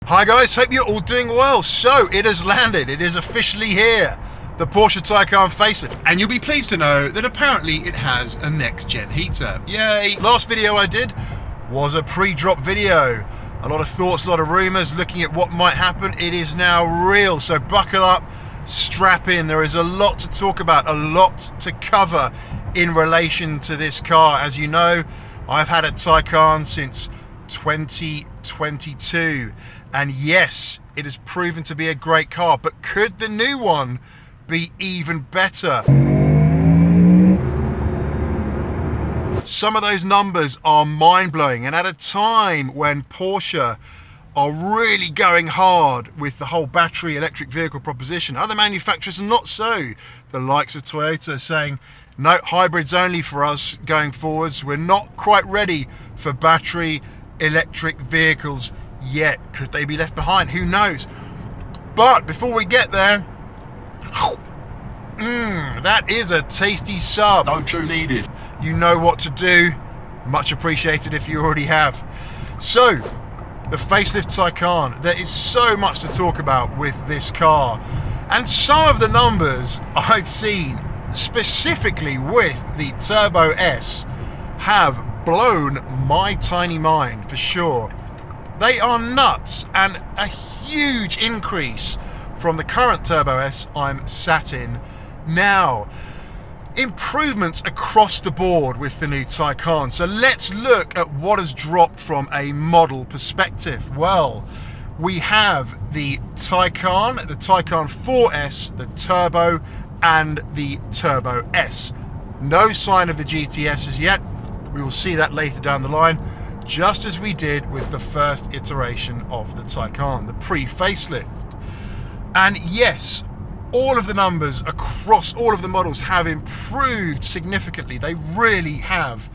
Hi guys, hope you're all doing well. So it has landed, it is officially here, the Porsche Taycan facelift. And you'll be pleased to know that apparently it has a next-gen heater. Yay! Last video I did was a pre-drop video. A lot of thoughts, a lot of rumours, looking at what might happen. It is now real, so buckle up, strap in. There is a lot to talk about, a lot to cover in relation to this car. As you know, I've had a Taycan since 2022. And yes, it has proven to be a great car, but could the new one be even better? Some of those numbers are mind-blowing, and at a time when Porsche are really going hard with the whole battery electric vehicle proposition, other manufacturers are not so. The likes of Toyota saying, no, hybrids only for us going forwards. We're not quite ready for battery electric vehicles yet. Could they be left behind? Who knows? But before we get there, that is a tasty sub. No true needed. You know what to do. Much appreciated if you already have. So, the facelift Taycan. There is so much to talk about with this car. And some of the numbers I've seen, specifically with the Turbo S, have blown my tiny mind for sure. They are nuts, and a huge increase from the current Turbo S I'm sat in now. Improvements across the board with the new Taycan. So let's look at what has dropped from a model perspective. Well, we have the Taycan 4S, the Turbo, and the Turbo S. No sign of the GTS as yet. We will see that later down the line, just as we did with the first iteration of the Taycan, the pre-facelift. And yes, all of the numbers across all of the models have improved significantly. They really have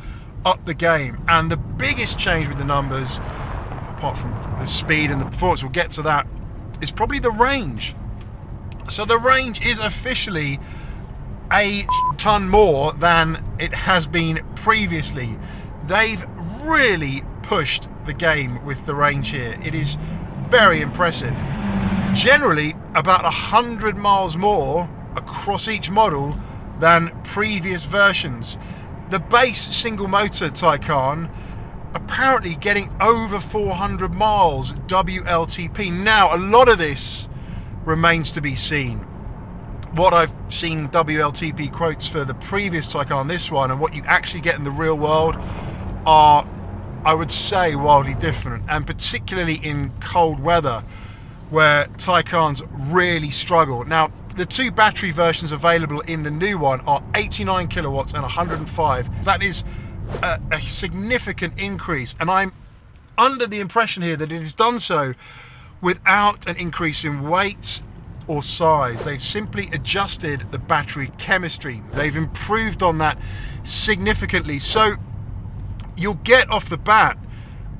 upped the game. And the biggest change with the numbers, apart from the speed and the performance, we'll get to that, is probably the range. So the range is officially a ton more than it has been previously. They've really pushed the game with the range here. It is very impressive. Generally about 100 miles more across each model than previous versions. The base single motor Taycan apparently getting over 400 miles WLTP. Now, a lot of this remains to be seen. What I've seen WLTP quotes for the previous Taycan, this one, and what you actually get in the real world are, I would say, wildly different, and particularly in cold weather where Taycans really struggle. Now, the two battery versions available in the new one are 89 kilowatts and 105. That is a significant increase, and I'm under the impression here that it is done so without an increase in weight or size. They've simply adjusted the battery chemistry. They've improved on that significantly. So you'll get off the bat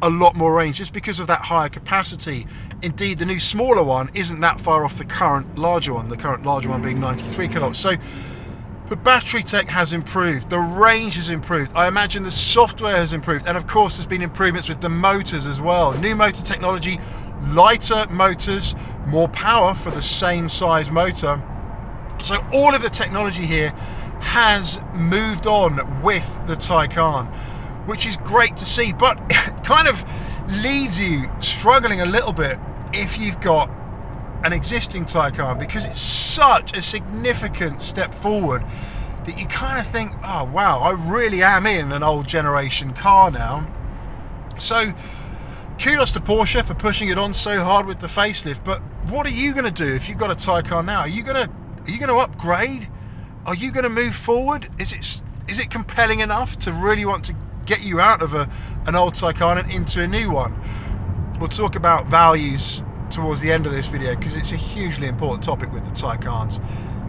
a lot more range just because of that higher capacity. Indeed, the new smaller one isn't that far off the current larger one, the current larger one being 93 kilowatts. So the battery tech has improved, the range has improved, I imagine the software has improved, and of course there's been improvements with the motors as well. New motor technology, lighter motors, more power for the same size motor. So all of the technology here has moved on with the Taycan, which is great to see, but kind of leaves you struggling a little bit if you've got an existing Taycan, because it's such a significant step forward that you kind of think, oh wow, I really am in an old generation car now. So kudos to Porsche for pushing it on so hard with the facelift, but what are you going to do if you've got a Taycan now? Are you going to upgrade? Are you going to move forward? Is it compelling enough to really want to get you out of an old Taycan and into a new one? We'll talk about values towards the end of this video because it's a hugely important topic with the Taycans.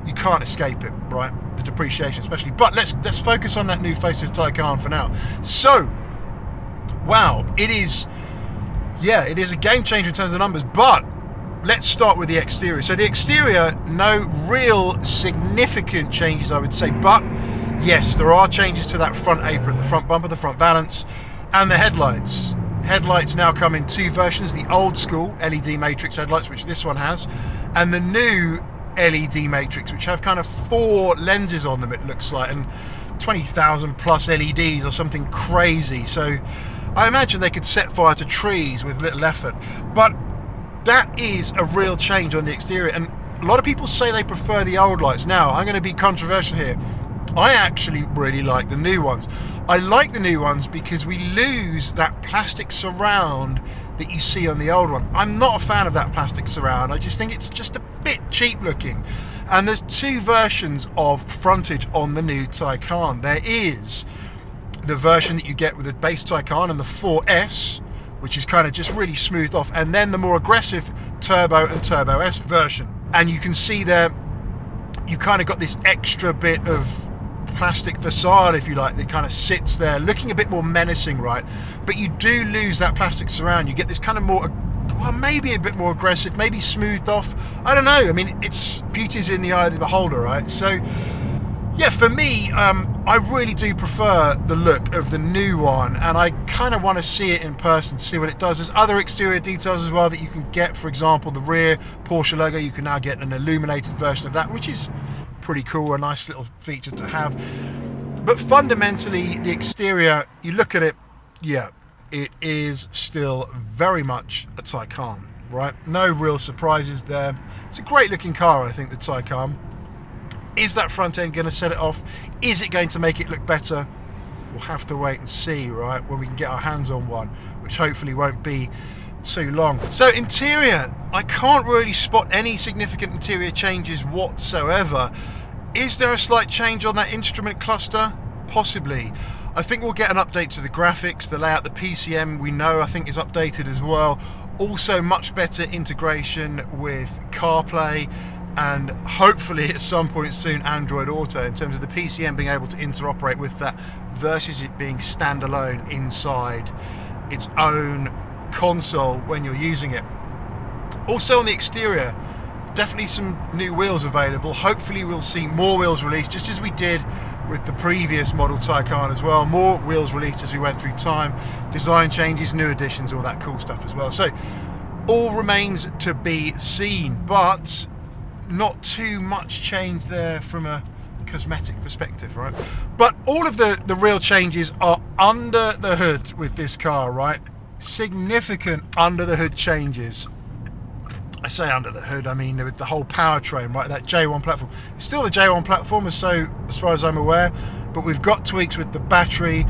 You can't escape it, right? The depreciation especially. But let's focus on that new facelift Taycan for now. So, wow, it is a game changer in terms of numbers, but let's start with the exterior. So the exterior, no real significant changes, I would say, but yes, there are changes to that front apron, the front bumper, the front valance, and the headlights. Headlights now come in two versions, the old school LED matrix headlights, which this one has, and the new LED matrix, which have kind of 4 lenses on them, it looks like, and 20,000 plus LEDs or something crazy. So I imagine they could set fire to trees with little effort. But that is a real change on the exterior, and a lot of people say they prefer the old lights. Now, I'm going to be controversial here. I actually really like the new ones. I like the new ones because we lose that plastic surround that you see on the old one. I'm not a fan of that plastic surround. I just think it's just a bit cheap looking. And there's 2 versions of frontage on the new Taycan. There is the version that you get with the base Taycan and the 4S, which is kind of just really smoothed off, and then the more aggressive Turbo and Turbo S version. And you can see there, you kind of got this extra bit of plastic facade, if you like, that kind of sits there looking a bit more menacing, right? But you do lose that plastic surround. You get this kind of more, well, maybe a bit more aggressive, maybe smoothed off. I don't know. I mean, it's beauty's in the eye of the beholder, right? So yeah, for me, I really do prefer the look of the new one, and I kind of want to see it in person to see what it does. There's other exterior details as well that you can get. For example, the rear Porsche logo, you can now get an illuminated version of that, which is pretty cool, a nice little feature to have. But fundamentally, the exterior, you look at it, yeah, it is still very much a Taycan, right? No real surprises there. It's a great looking car, I think, the Taycan. Is that front end going to set it off? Is it going to make it look better? We'll have to wait and see, right, when we can get our hands on one, which hopefully won't be too long. So interior, I can't really spot any significant interior changes whatsoever. Is there a slight change on that instrument cluster? Possibly. I think we'll get an update to the graphics, the layout, the PCM we know I think is updated as well. Also much better integration with CarPlay, and hopefully at some point soon Android Auto, in terms of the PCM being able to interoperate with that versus it being standalone inside its own console when you're using it. Also on the exterior, definitely some new wheels available. Hopefully we'll see more wheels released, just as we did with the previous model Taycan as well. More wheels released as we went through time, design changes, new additions, all that cool stuff as well. So all remains to be seen, but not too much change there from a cosmetic perspective, right? But all of the real changes are under the hood with this car, right? Significant under the hood changes. I say under the hood, I mean with the whole powertrain, right? That J1 platform. It's still the J1 platform, as far as I'm aware, but we've got tweaks with the battery.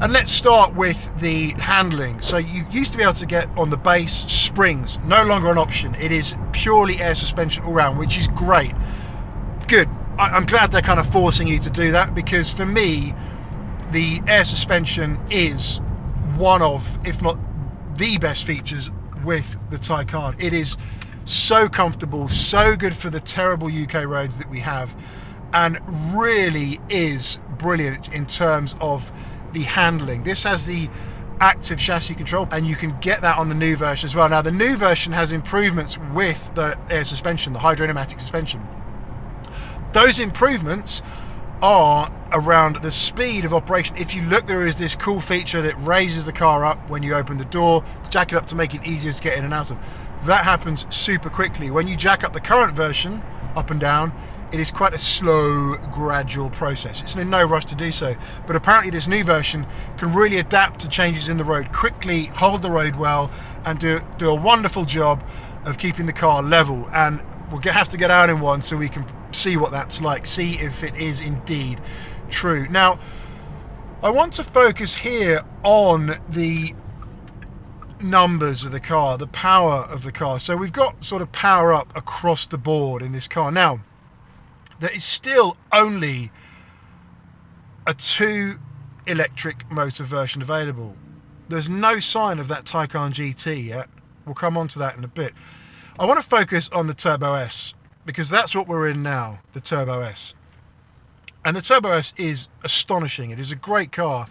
And let's start with the handling. So you used to be able to get on the base springs, no longer an option. It is purely air suspension all round, which is great. Good. I'm glad they're kind of forcing you to do that, because for me, the air suspension is one of, if not the best features with the Taycan. It is so comfortable, so good for the terrible UK roads that we have, and really is brilliant in terms of the handling. This has the active chassis control, and you can get that on the new version as well. Now the new version has improvements with the air suspension, the hydropneumatic suspension. Those improvements are around the speed of operation. If you look, there is this cool feature that raises the car up when you open the door, jack it up to make it easier to get in and out of. That happens super quickly. When you jack up the current version up and down, it is quite a slow, gradual process. It's in no rush to do so. But apparently this new version can really adapt to changes in the road quickly, hold the road well, and do a wonderful job of keeping the car level. And we'll have to get out in one so we can see what that's like, see if it is indeed true. Now, I want to focus here on the numbers of the car, the power of the car. So we've got sort of power up across the board in this car. Now, there is still only a 2 electric motor version available. There's no sign of that Taycan GT yet. We'll come on to that in a bit. I want to focus on the Turbo S, because that's what we're in now, the Turbo S. And the Turbo S is astonishing. It is a great car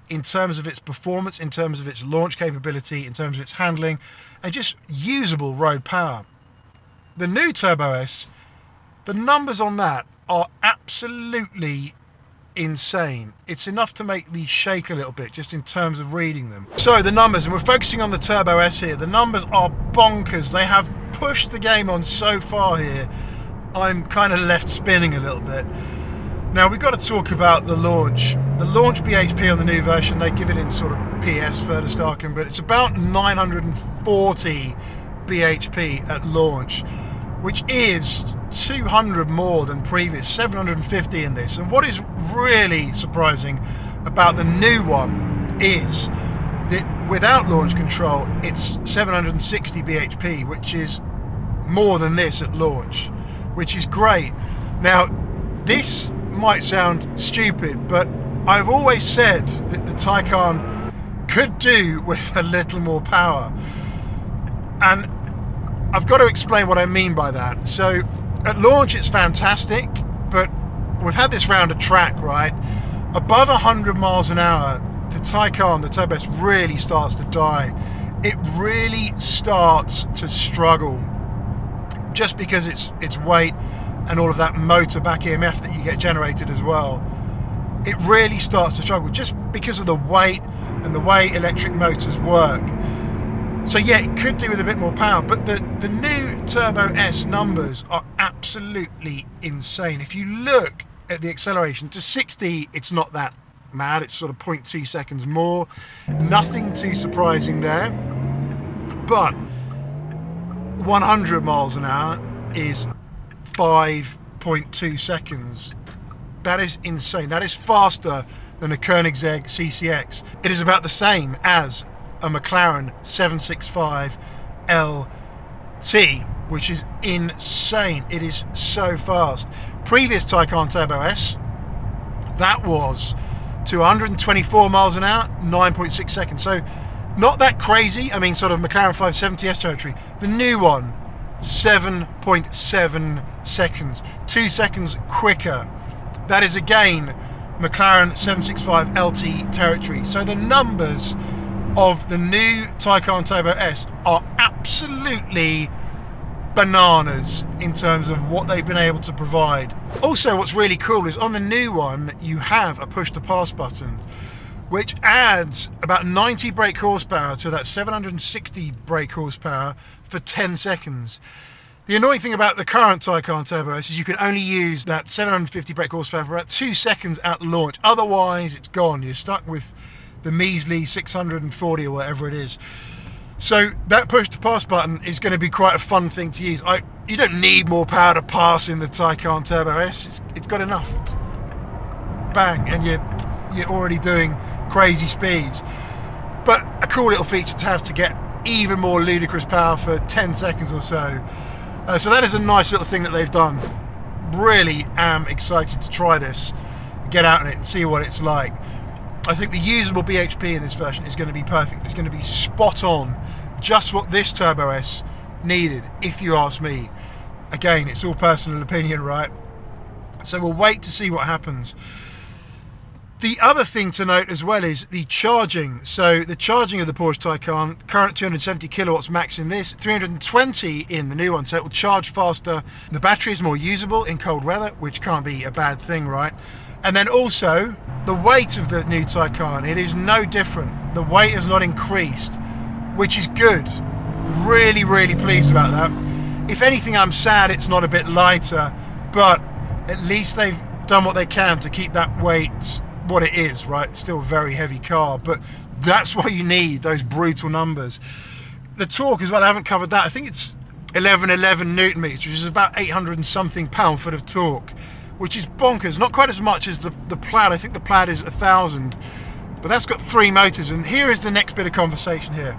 in terms of its performance, in terms of its launch capability, in terms of its handling, and just usable road power. The new Turbo S, the numbers on that are absolutely insane. It's enough to make me shake a little bit just in terms of reading them. So the numbers, and we're focusing on the Turbo S here, the numbers are bonkers. They have pushed the game on so far here. I'm kind of left spinning a little bit. Now we've got to talk about the launch. The launch BHP on the new version, they give it in sort of PS further Starken, but it's about 940 BHP at launch, which is 200 more than previous, 750 in this. And what is really surprising about the new one is that without launch control, it's 760 BHP, which is more than this at launch, which is great. Now, this might sound stupid, but I've always said that the Taycan could do with a little more power. And I've got to explain what I mean by that. So at launch it's fantastic, but we've had this round of track, right? Above 100 miles an hour, the Taycan, the Turbo S, really starts to die. It really starts to struggle just because its weight and all of that motor back EMF that you get generated as well. It really starts to struggle just because of the weight and the way electric motors work. So yeah, it could do with a bit more power, but the new Turbo S numbers are absolutely insane. If you look at the acceleration to 60, it's not that mad. It's sort of 0.2 seconds more. Nothing too surprising there. But 100 miles an hour is 5.2 seconds. That is insane. That is faster than a Koenigsegg CCX. It is about the same as a McLaren 765 LT, which is insane. It is so fast. Previous Taycan Turbo S, that was to 124 miles an hour, 9.6 seconds. So not that crazy. I mean, sort of McLaren 570S territory. The new one, 7.7 seconds, 2 seconds quicker. That is again McLaren 765 LT territory. So the numbers of the new Taycan Turbo S are absolutely bananas in terms of what they've been able to provide. Also, what's really cool is on the new one you have a push to pass button, which adds about 90 brake horsepower to that 760 brake horsepower for 10 seconds. The annoying thing about the current Taycan Turbo S is you can only use that 750 brake horsepower for about 2 seconds at launch. Otherwise, it's gone. You're stuck with the measly 640 or whatever it is. So that push to pass button is going to be quite a fun thing to use. You don't need more power to pass in the Taycan Turbo S. It's got enough. Bang, and you're already doing crazy speeds. But a cool little feature to have to get even more ludicrous power for 10 seconds or so. So that is a nice little thing that they've done. Really am excited to try this, get out in it and see what it's like. I think the usable BHP in this version is going to be perfect. It's going to be spot on, just what this Turbo S needed, if you ask me. Again, it's all personal opinion, right? So we'll wait to see what happens. The other thing to note as well is the charging. So the charging of the Porsche Taycan, current 270 kilowatts max in this, 320 in the new one, so it will charge faster. The battery is more usable in cold weather, which can't be a bad thing, right? And then also, the weight of the new Taycan, it is no different. The weight has not increased, which is good. Really, really pleased about that. If anything, I'm sad it's not a bit lighter, but at least they've done what they can to keep that weight what it is, right? It's still a very heavy car, but that's why you need those brutal numbers. The torque as well, I haven't covered that. I think it's 1111 Newton meters, which is about 800 and something pound-foot of torque, which is bonkers. Not quite as much as the Plaid. I think the Plaid is 1,000, but that's got 3 motors. And here is the next bit of conversation here.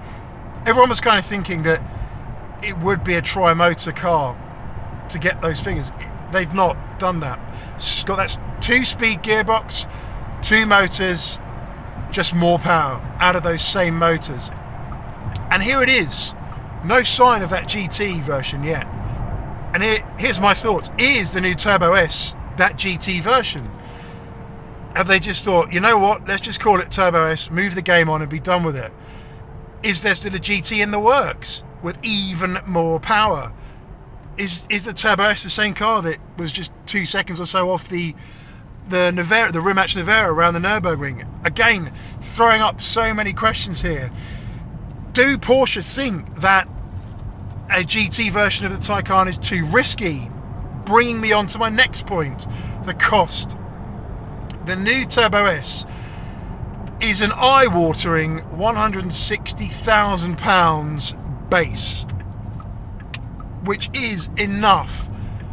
Everyone was kind of thinking that it would be a tri-motor car to get those figures. They've not done that. It's got that 2-speed gearbox, 2 motors, just more power out of those same motors. And here it is. No sign of that GT version yet. And here's my thoughts. Is the new Turbo S that GT version? Have they just thought, you know what, let's just call it Turbo S, move the game on and be done with it? Is there still a GT in the works with even more power? Is the Turbo S the same car that was just 2 seconds or so off the the rematch Nevera around the Nürburgring. Again, throwing up so many questions here. Do Porsche think that a GT version of the Taycan is too risky? Bringing me on to my next point, the cost. The new Turbo S is an eye-watering £160,000 base, which is enough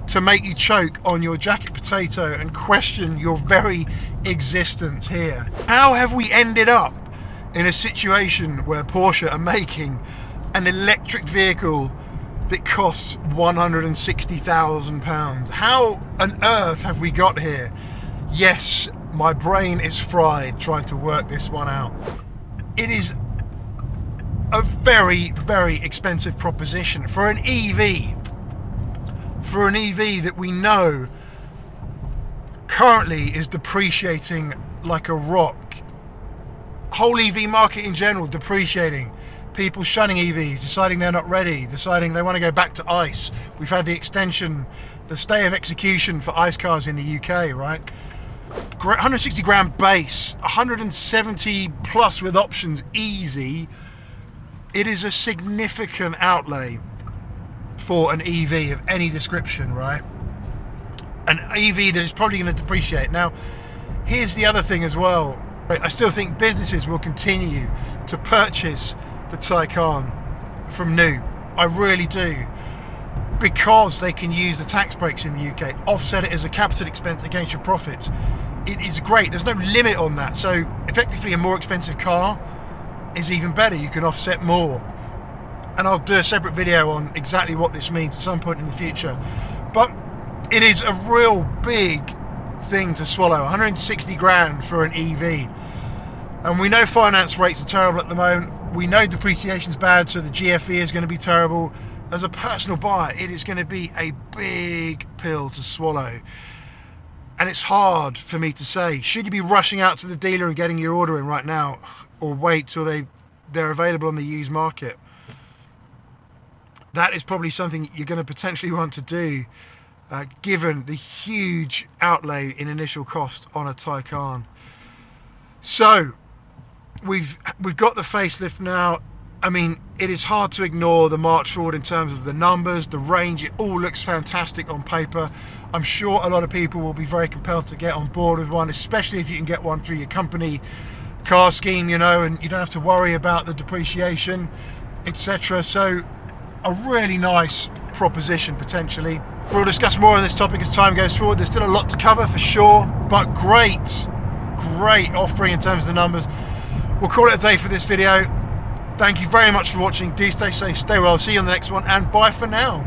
to make you choke on your jacket potato and question your very existence here. How have we ended up in a situation where Porsche are making an electric vehicle that costs £160,000? How on earth have we got here? Yes, my brain is fried trying to work this one out. It is a very, very expensive proposition for an EV. For an EV that we know currently is depreciating like a rock. Whole EV market in general depreciating. People shunning EVs, deciding they're not ready, deciding they want to go back to ICE. We've had the extension, the stay of execution for ICE cars in the UK, right? 160 grand base, 170 plus with options, easy. It is a significant outlay for an EV of any description, right? An EV that is probably going to depreciate. Now, here's the other thing as well. I still think businesses will continue to purchase the Taycan from new. I really do. Because they can use the tax breaks in the UK, offset it as a capital expense against your profits. It is great. There's no limit on that. So effectively a more expensive car is even better. You can offset more. And I'll do a separate video on exactly what this means at some point in the future. But it is a real big thing to swallow. 160 grand for an EV. And we know finance rates are terrible at the moment. We know depreciation's bad, so the GFE is going to be terrible. As a personal buyer, it is going to be a big pill to swallow. And it's hard for me to say, should you be rushing out to the dealer and getting your order in right now, or wait till they're available on the used market? That is probably something you're going to potentially want to do, given the huge outlay in initial cost on a Taycan. So we've got the facelift now. I mean, it is hard to ignore the march forward in terms of the numbers, the range. It all looks fantastic on paper. I'm sure a lot of people will be very compelled to get on board with one, especially if you can get one through your company car scheme, you know, and you don't have to worry about the depreciation, etc. So a really nice proposition potentially. We'll discuss more on this topic as time goes forward. There's still a lot to cover for sure, but great offering in terms of the numbers. We'll call it a day for this video. Thank you very much for watching. Do stay safe, stay well. See you on the next one, and bye for now.